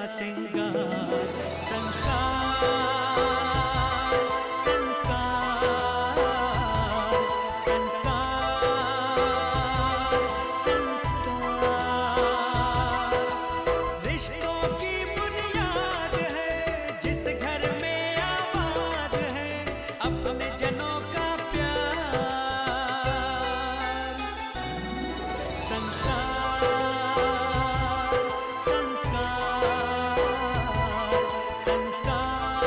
सिंगार। संस्कार, संस्कार, संस्कार, संस्कार। रिश्तों की बुनियाद है जिस घर में आबाद है अपने जनों का प्यार। संस्कार, संस्कार, संस्कार,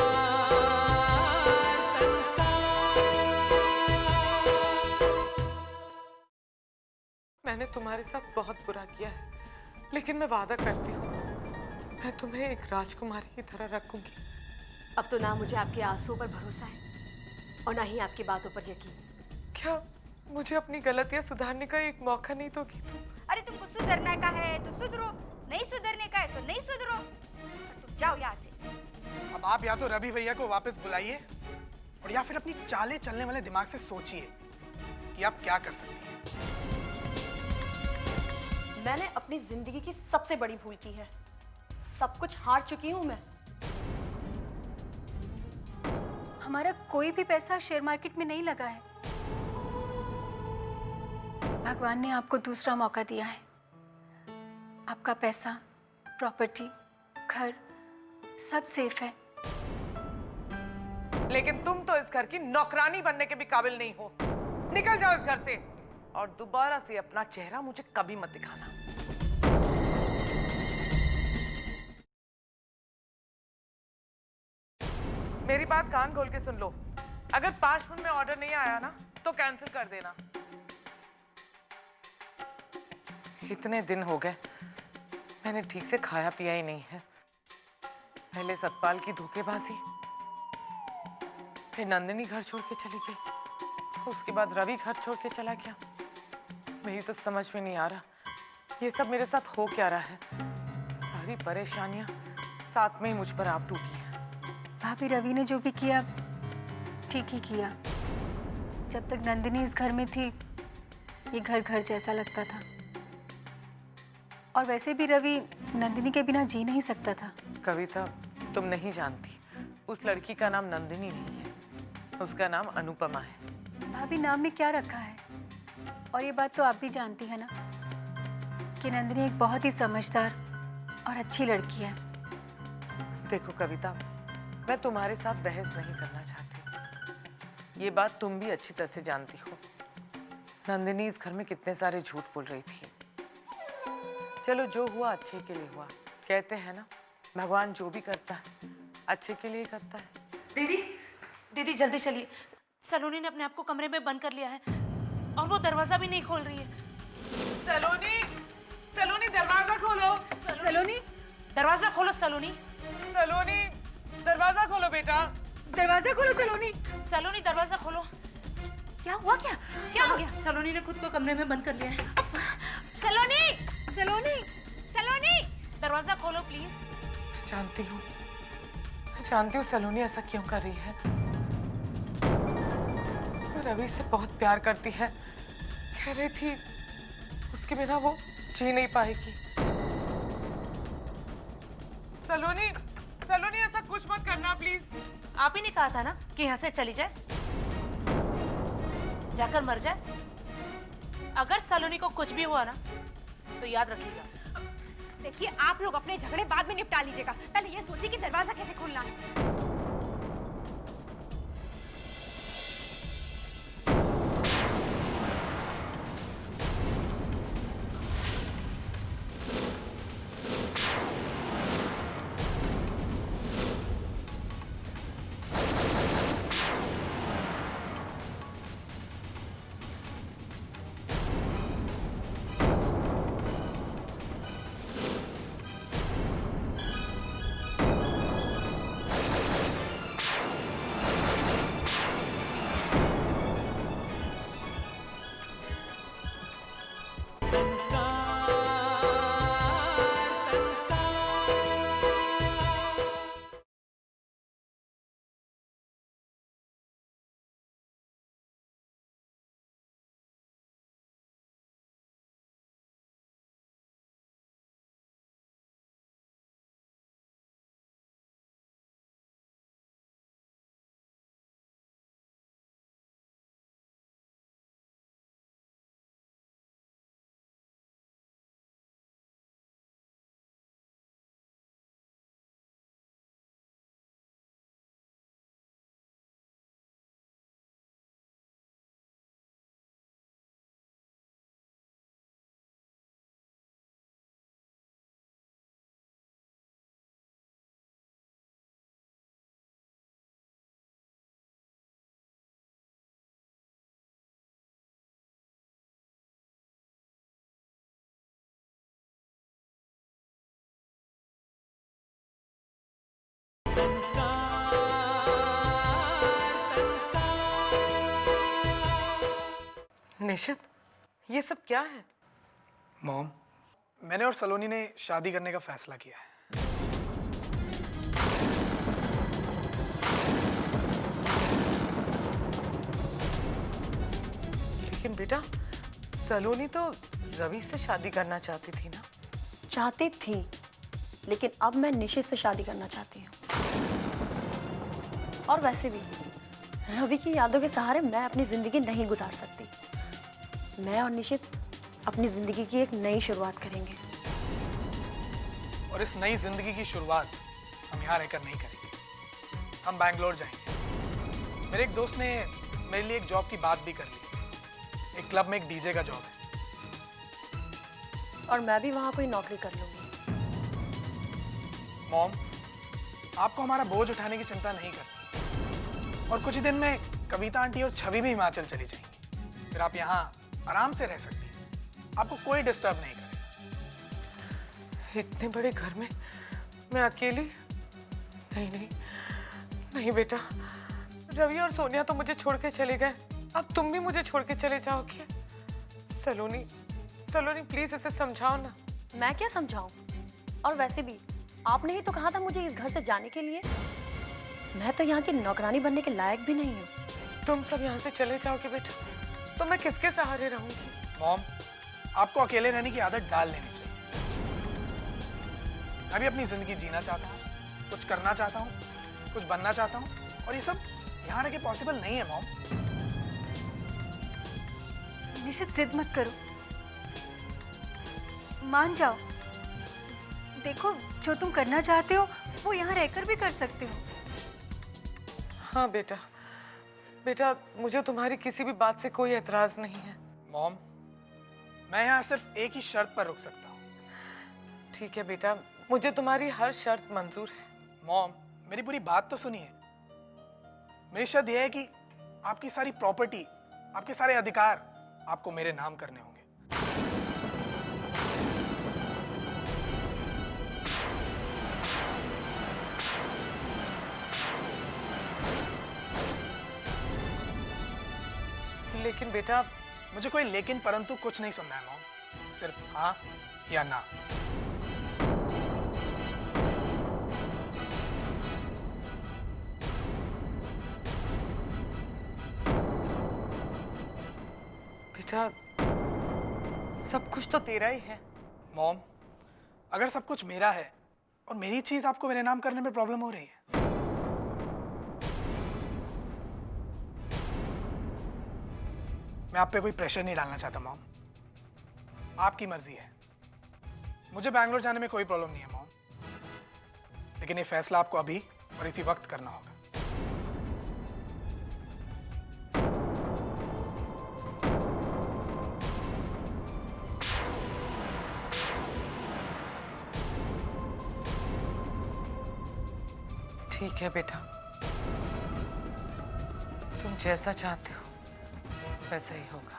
संस्कार। मैंने तुम्हारे साथ बहुत बुरा किया है, लेकिन मैं वादा करती हूँ मैं तुम्हें एक राजकुमारी की तरह रखूंगी। अब तो ना मुझे आपके आंसुओं पर भरोसा है और ना ही आपकी बातों पर यकीन। क्या मुझे अपनी गलतियां सुधारने का एक मौका नहीं दोगी तुम? अरे तुमको सुधरने का है तो सुधरो, नहीं सुधरने का है तो नहीं सुधरो, तुम जाओ यहाँ से। अब आप या तो रवि भैया को वापस बुलाइए और या फिर अपनी चाले चलने वाले दिमाग से सोचिए कि आप क्या कर सकती हैं। मैंने अपनी जिंदगी की सबसे बड़ी भूल की है। सब कुछ हार चुकी हूं मैं। हमारा कोई भी पैसा शेयर मार्केट में नहीं लगा है। भगवान ने आपको दूसरा मौका दिया है। आपका पैसा, प्रॉपर्टी, घर सब सेफ है। लेकिन तुम तो इस घर की नौकरानी बनने के भी काबिल नहीं हो। निकल जाओ इस घर से और दोबारा से अपना चेहरा मुझे कभी मत दिखाना। मेरी बात कान खोल के सुन लो। अगर 5 मिनट में ऑर्डर नहीं आया ना तो कैंसिल कर देना। इतने दिन हो गए मैंने ठीक से खाया पिया ही नहीं है। पहले सतपाल की धोखेबाजी, फिर नंदिनी घर छोड़ के चली गई, उसके बाद रवि घर छोड़ के चला गया। मेरी तो समझ में नहीं आ रहा ये सब मेरे साथ हो क्या रहा है। सारी परेशानियां साथ में ही मुझ पर आप टूटी हैं। भाभी, रवि ने जो भी किया ठीक ही किया। जब तक नंदिनी इस घर में थी ये घर घर जैसा लगता था। और वैसे भी रवि नंदिनी के बिना जी नहीं सकता था। कविता, तुम नहीं जानती, उस लड़की का नाम नंदिनी नहीं है, उसका नाम अनुपमा है। भाभी, नाम में क्या रखा है? और ये बात तो आप भी जानती है ना कि नंदिनी एक बहुत ही समझदार और अच्छी लड़की है। देखो कविता, मैं तुम्हारे साथ बहस नहीं करना चाहती। ये बात तुम भी अच्छी तरह से जानती हो। नंदिनी इस घर में कितने सारे झूठ बोल रही थी। चलो जो हुआ अच्छे के लिए हुआ। कहते हैं ना, भगवान जो भी करता है अच्छे के लिए करता है। दीदी, दीदी जल्दी चलिए। सलोनी ने अपने आप को कमरे में बंद कर लिया है और वो दरवाजा भी नहीं खोल रही है। सलोनी, सलोनी दरवाजा खोलो। सलोनी, दरवाजा खोलो सलोनी। सलोनी दरवाजा खोलो बेटा। दरवाजा खोलो सलोनी। सलोनी दरवाजा खोलो। क्या हुआ? क्या क्या हो गया? सलोनी ने खुद को कमरे में बंद कर लिया है। सलोनी, सलोनी, सलोनी, दरवाजा खोलो प्लीज। जानती हूँ सलोनी ऐसा क्यों कर रही है। वो रवि से बहुत प्यार करती है। कह रही थी उसके बिना वो जी नहीं पाएगी। सलोनी, सलोनी ऐसा कुछ मत करना प्लीज। आप ही ने कहा था ना कि यहाँ से चली जाए, जाकर मर जाए। अगर सलोनी को कुछ भी हुआ ना तो याद रखिएगा। देखिए आप लोग अपने झगड़े बाद में निपटा लीजिएगा, पहले ये सोचिए कि दरवाजा कैसे खोलना है। संस्कार संस्कार। निशित, ये सब क्या है? मॉम, मैंने और सलोनी ने शादी करने का फैसला किया है। लेकिन बेटा, सलोनी तो रवि से शादी करना चाहती थी ना? चाहती थी, लेकिन अब मैं निशित से शादी करना चाहती हूँ। और वैसे भी रवि की यादों के सहारे मैं अपनी जिंदगी नहीं गुजार सकती। मैं और निशित अपनी जिंदगी की एक नई शुरुआत करेंगे। और इस नई जिंदगी की शुरुआत हम यहाँ रहकर नहीं करेंगे, हम बैंगलोर जाएंगे। मेरे एक दोस्त ने मेरे लिए एक जॉब की बात भी कर ली। एक क्लब में एक डीजे का जॉब है। और मैं भी वहाँ कोई नौकरी कर लूंगी। मॉम, आपको हमारा बोझ उठाने की चिंता नहीं करनी। और कुछ ही दिन में कविता आंटी और छवि भी हिमाचल चली जाएंगी। फिर आप यहाँ आराम से रह सकते हैं, आपको कोई डिस्टर्ब नहीं करेगा। इतने बड़े घर में मैं अकेली? नहीं नहीं नहीं बेटा, रवि और सोनिया तो मुझे छोड़ के चले गए, अब तुम भी मुझे छोड़ के चले जाओगे? सलोनी, सलोनी प्लीज इसे समझाओ ना। मैं क्या समझाऊं? और वैसे भी आपने ही तो कहा था मुझे इस घर से जाने के लिए। मैं तो यहाँ की नौकरानी बनने के लायक भी नहीं हूँ। तुम सब यहाँ से चले जाओगे बेटा, तो मैं किसके सहारे रहूंगी? मॉम, आपको अकेले रहने की आदत डाल लेनी चाहिए। मैं भी अपनी जिंदगी जीना चाहता हूँ, कुछ करना चाहता हूँ, कुछ बनना चाहता हूँ, और ये सब यहाँ रह के पॉसिबल नहीं है मॉम। निशित जिद मत करो, मान जाओ। देखो, जो तुम करना चाहते हो वो यहाँ रहकर भी कर सकते हो। हाँ बेटा, बेटा मुझे तुम्हारी किसी भी बात से कोई एतराज नहीं है। मॉम, मैं यहाँ सिर्फ एक ही शर्त पर रुक सकता हूँ। ठीक है बेटा, मुझे तुम्हारी हर शर्त मंजूर है। मॉम, मेरी पूरी बात तो सुनिए। मेरी शर्त यह है कि आपकी सारी प्रॉपर्टी, आपके सारे अधिकार आपको मेरे नाम करने होंगे। लेकिन बेटा, मुझे कोई लेकिन परंतु कुछ नहीं सुनना है मॉम, सिर्फ हाँ या ना। बेटा सब कुछ तो तेरा ही है। मॉम, अगर सब कुछ मेरा है और मेरी चीज आपको मेरे नाम करने में प्रॉब्लम हो रही है, मैं आप पे कोई प्रेशर नहीं डालना चाहता मॉम, आपकी मर्जी है। मुझे बैंगलोर जाने में कोई प्रॉब्लम नहीं है मॉम, लेकिन ये फैसला आपको अभी और इसी वक्त करना होगा। ठीक है बेटा, तुम जैसा चाहते हो वैसा ही होगा।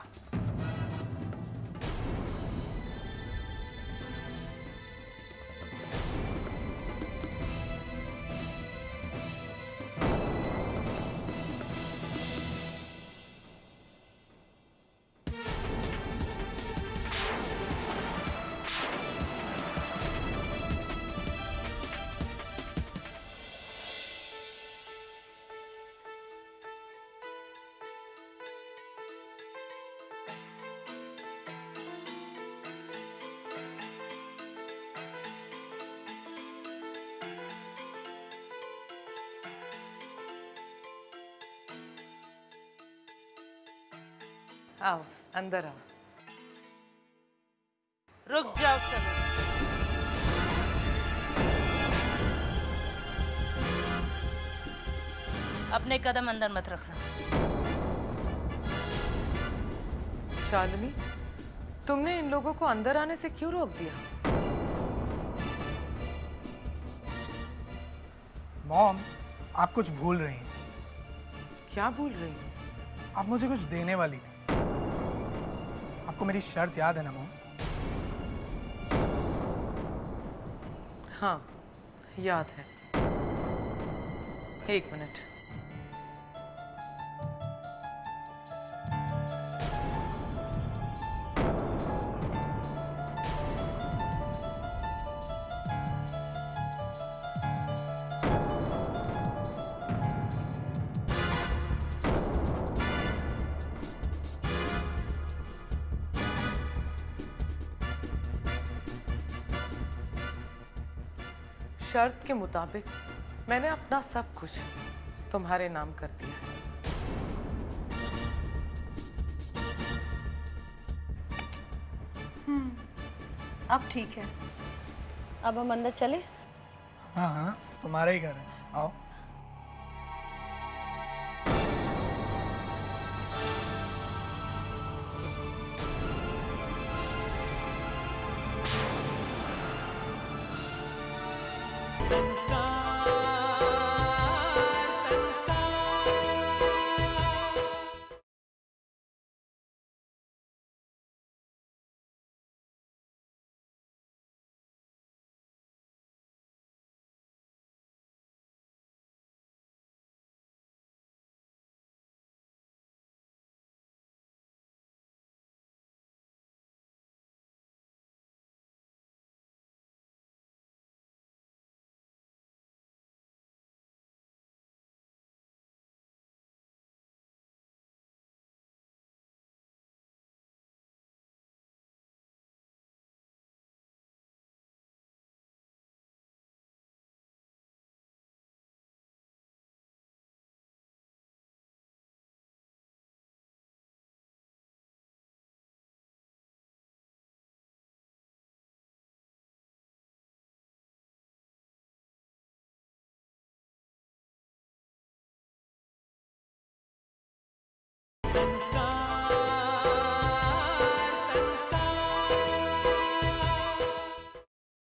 आओ, अंदर आओ। रुक जाओ सलोनी। अपने कदम अंदर मत रखना। शालिनी, तुमने इन लोगों को अंदर आने से क्यों रोक दिया? मॉम, आप कुछ भूल रही हैं। क्या भूल रही हो? आप मुझे कुछ देने वाली थी। आपको मेरी शर्त याद है ना मॉम? हाँ, याद है। एक मिनट। शर्त के मुताबिक मैंने अपना सब कुछ तुम्हारे नाम कर दिया है। अब ठीक है। अब हम अंदर चले। हाँ हाँ, तुम्हारा ही घर है, आओ।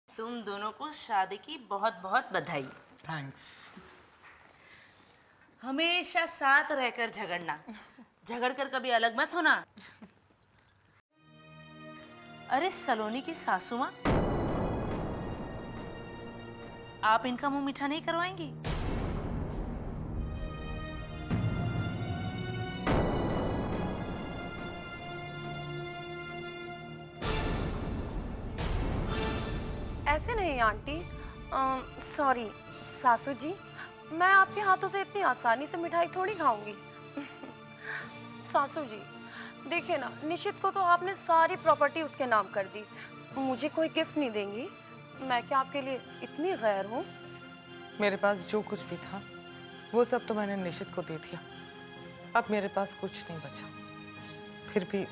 तुम दोनों को शादी की बहुत बहुत बधाई। थैंक्स। हमेशा साथ रहकर झगड़ना, झगड़कर कभी अलग मत होना। अरे सलोनी की सासू माँ, आप इनका मुंह मीठा नहीं करवाएंगी? ऐसे नहीं आंटी, सॉरी सासू जी, मैं आपके हाथों से इतनी आसानी से मिठाई थोड़ी खाऊंगी। सासू जी देखिए ना, निशित को तो आपने सारी प्रॉपर्टी उसके नाम कर दी, मुझे कोई गिफ्ट नहीं देंगी? मैं क्या आपके लिए इतनी गैर हूँ? मेरे पास जो कुछ भी था वो सब तो मैंने निशित को दे दिया। अब मेरे पास कुछ नहीं बचा। फिर भी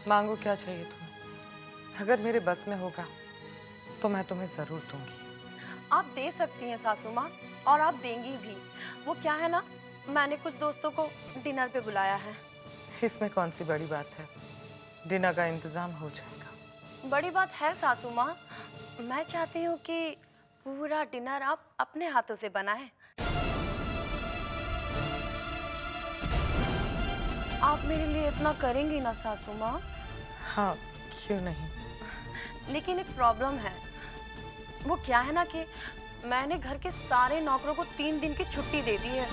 मांगो, क्या चाहिए तुम्हें? अगर मेरे बस में होगा तो मैं तुम्हें जरूर दूंगी। आप दे सकती हैं सासू माँ, और आप देंगी भी। वो क्या है ना, मैंने कुछ दोस्तों को डिनर पे बुलाया है। इसमें कौन सी बड़ी बात है, डिनर का इंतजाम हो जाएगा। बड़ी बात है सासू माँ, मैं चाहती हूँ कि पूरा डिनर आप अपने हाथों से बनाएं। आप मेरे लिए इतना करेंगी ना सासू माँ? हाँ, क्यों नहीं। लेकिन एक प्रॉब्लम है। वो क्या है ना कि मैंने घर के सारे नौकरों को 3 दिन की छुट्टी दे दी है।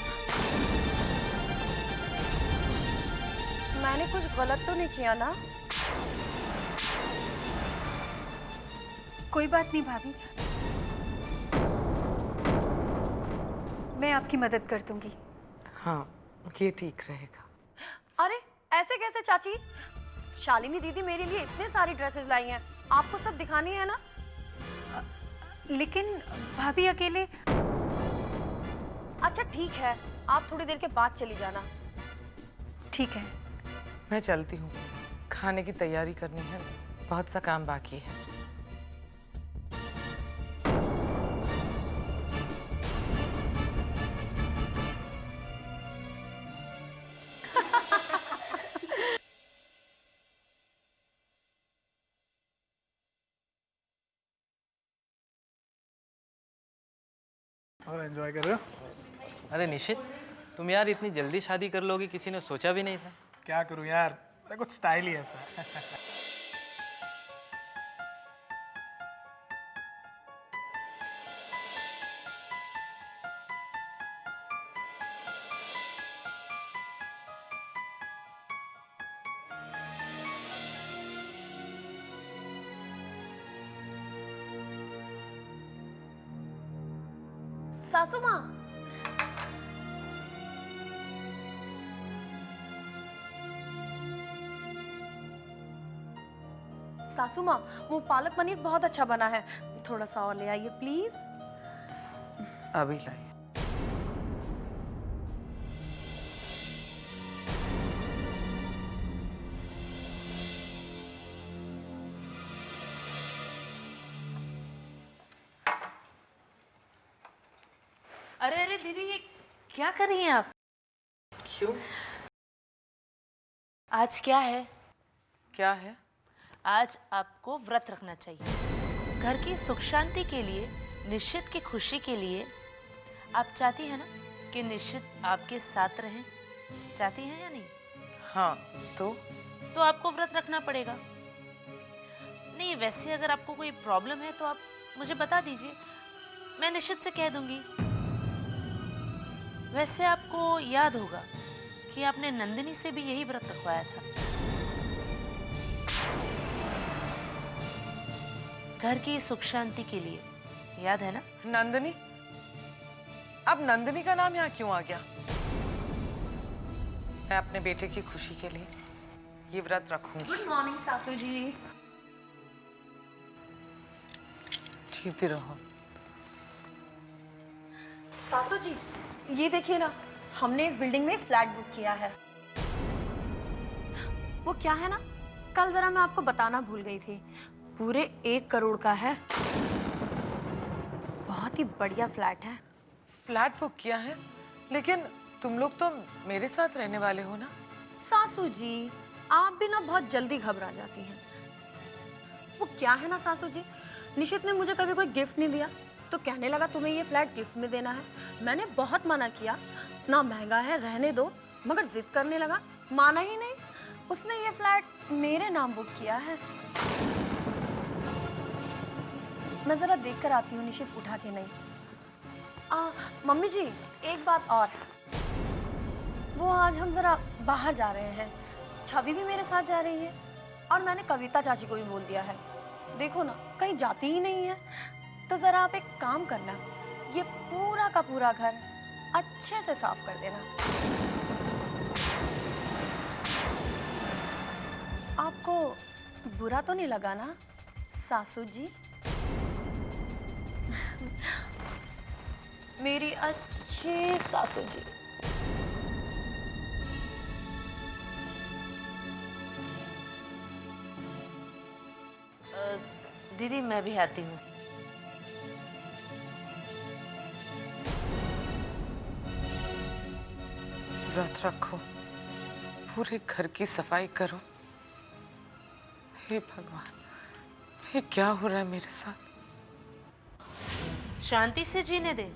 मैंने कुछ गलत तो नहीं किया ना? कोई बात नहीं भाभी, मैं आपकी मदद कर दूंगी। हाँ, ये ठीक रहेगा। अरे ऐसे कैसे चाची? शालिनी दीदी मेरे लिए इतने सारी ड्रेसेस लाई हैं, आपको सब दिखानी है ना? लेकिन भाभी अकेले। अच्छा ठीक है, आप थोड़ी देर के बाद चली जाना। ठीक है। मैं चलती हूँ, खाने की तैयारी करनी है, बहुत सा काम बाकी है। और एंजॉय कर रहे हो? अरे निशित, तुम यार इतनी जल्दी शादी कर लोगी किसी ने सोचा भी नहीं था। क्या करूं यार, मेरा कुछ स्टाइल ही ऐसा है। सासू माँ। सासू माँ, वो पालक पनीर बहुत अच्छा बना है, थोड़ा सा और ले आइए प्लीज। अभी लाई। अरे अरे दीदी, ये क्या कर रही हैं आप? क्यों? आज क्या है? क्या है? आज आपको व्रत रखना चाहिए। घर की सुख शांति के लिए, निश्चित की खुशी के लिए। आप चाहती हैं ना कि निश्चित आपके साथ रहें? चाहती हैं या नहीं? हाँ, तो आपको व्रत रखना पड़ेगा। नहीं, वैसे अगर आपको कोई प्रॉब्लम है तो आप मुझे बता दीजिए, मैं निश्चित से कह दूंगी। वैसे आपको याद होगा कि आपने नंदिनी से भी यही व्रत रखवाया था। घर की सुख शांति के लिए, याद है ना? नंदिनी? अब नंदिनी का नाम यहाँ क्यों आ गया? मैं अपने बेटे की खुशी के लिए ये व्रत रखूंगी। गुड मॉर्निंग सासू जी। जीती रहो। सासू जी, ये देखिए ना, हमने इस बिल्डिंग में एक फ्लैट बुक किया है। वो क्या है ना, कल जरा मैं आपको बताना भूल गई थी, पूरे 1 करोड़ का है। बहुत ही बढ़िया फ्लैट है। फ्लैट बुक किया है? लेकिन तुम लोग तो मेरे साथ रहने वाले हो ना? सासू जी, आप भी ना बहुत जल्दी घबरा जाती हैं। वो क्या है ना सासू जी, निशित ने मुझे कभी कोई गिफ्ट नहीं दिया, तो कहने लगा तुम्हें ये फ्लैट गिफ्ट में देना है। मैंने बहुत मना किया, इतना महंगा है, रहने दो, मगर जिद करने लगा, माना ही नहीं। उसने ये फ्लैट मेरे नाम बुक किया है। मैं जरा देख कर आती हूँ, निशित उठा के नहीं। मम्मी जी, एक बात और, वो आज हम जरा बाहर जा रहे हैं, छवि भी मेरे साथ जा रही है, और मैंने कविता चाची को भी बोल दिया है। देखो ना, कहीं जाती ही नहीं है, तो जरा आप एक काम करना, ये पूरा का पूरा घर अच्छे से साफ कर देना। आपको बुरा तो नहीं लगा ना सासू जी? मेरी अच्छी सासू जी। दीदी, मैं भी आती हूँ। व्रत रखो, पूरे घर की सफाई करो। हे भगवान, ये क्या हो रहा है मेरे साथ? शांति से जीने दे।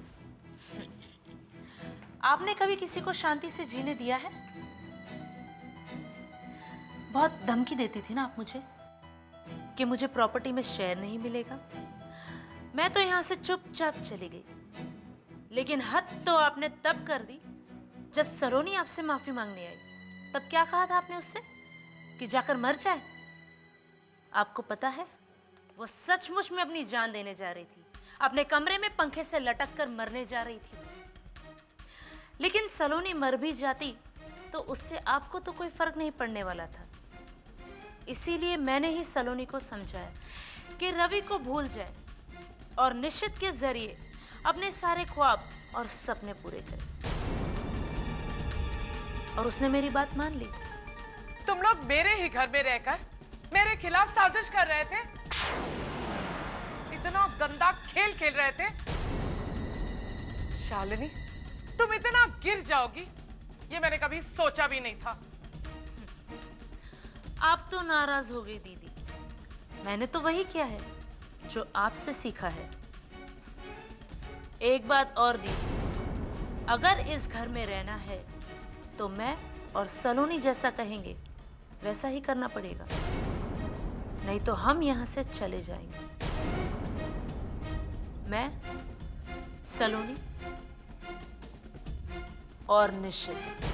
आपने कभी किसी को शांति से जीने दिया है? बहुत धमकी देती थी ना आप मुझे कि मुझे प्रॉपर्टी में शेयर नहीं मिलेगा। मैं तो यहां से चुपचाप चली गई, लेकिन हद तो आपने तब कर दी जब सलोनी आपसे माफी मांगने आई। तब क्या कहा था आपने उससे? कि जाकर मर जाए। आपको पता है, वो सचमुच में अपनी जान देने जा रही थी, अपने कमरे में पंखे से लटक कर मरने जा रही थी। लेकिन सलोनी मर भी जाती तो उससे आपको तो कोई फर्क नहीं पड़ने वाला था। इसीलिए मैंने ही सलोनी को समझाया कि रवि को भूल जाए और निश्चित के जरिए अपने सारे ख्वाब और सपने पूरे करे। और उसने मेरी बात मान ली। तुम लोग मेरे ही घर में रहकर मेरे खिलाफ साजिश कर रहे थे, इतना गंदा खेल खेल रहे थे। शालिनी, तुम इतना गिर जाओगी ये मैंने कभी सोचा भी नहीं था। आप तो नाराज हो गई दीदी। मैंने तो वही किया है जो आपसे सीखा है। एक बात और दीदी, अगर इस घर में रहना है तो मैं और सलोनी जैसा कहेंगे वैसा ही करना पड़ेगा, नहीं तो हम यहां से चले जाएंगे। मैं, सलोनी और निश्चित।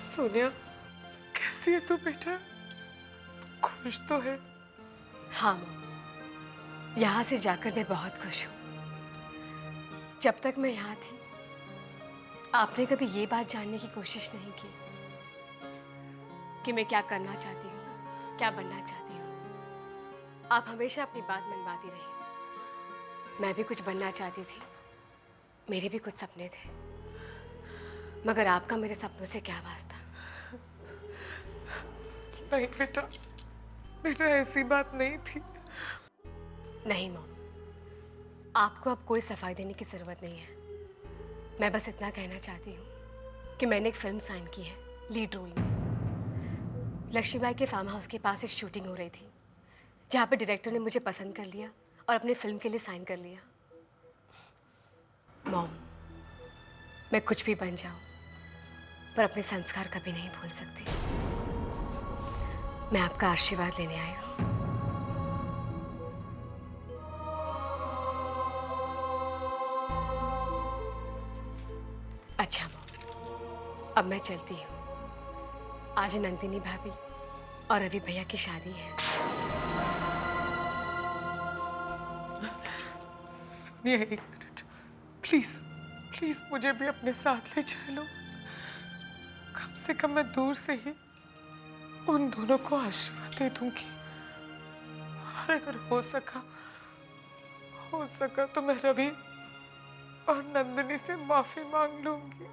सोनिया, कैसी है तू बेटा? खुश तो है? हाँ मॉम, यहाँ से जाकर मैं बहुत खुश हूँ। जब तक मैं यहाँ थी आपने कभी ये बात जानने की कोशिश नहीं की कि मैं क्या करना चाहती हूँ, क्या बनना चाहती हूँ। आप हमेशा अपनी बात मनवाती रही। मैं भी कुछ बनना चाहती थी, मेरे भी कुछ सपने थे, मगर आपका मेरे सपनों से क्या वास्ता। नहीं बेटा, बेटा ऐसी बात नहीं थी। नहीं मॉम, आपको अब कोई सफाई देने की ज़रूरत नहीं है। मैं बस इतना कहना चाहती हूँ कि मैंने एक फिल्म साइन की है लीड रोल में। लक्ष्मीबाई के फार्म हाउस के पास एक शूटिंग हो रही थी जहाँ पे डायरेक्टर ने मुझे पसंद कर लिया और अपने फिल्म के लिए साइन कर लिया। मॉम, मैं कुछ भी बन जाऊँ पर अपने संस्कार कभी नहीं भूल सकती। मैं आपका आशीर्वाद लेने आई हूँ। अच्छा मॉम, अब मैं चलती हूँ। आज नंदिनी भाभी और रवि भैया की शादी है। सुनिए एक मिनट, प्लीज प्लीज मुझे भी अपने साथ ले चलो। कम से कम मैं दूर से ही उन दोनों को आशीर्वाद दे दूंगी, और अगर हो सका तो मैं रवि और नंदिनी से माफी मांग लूंगी।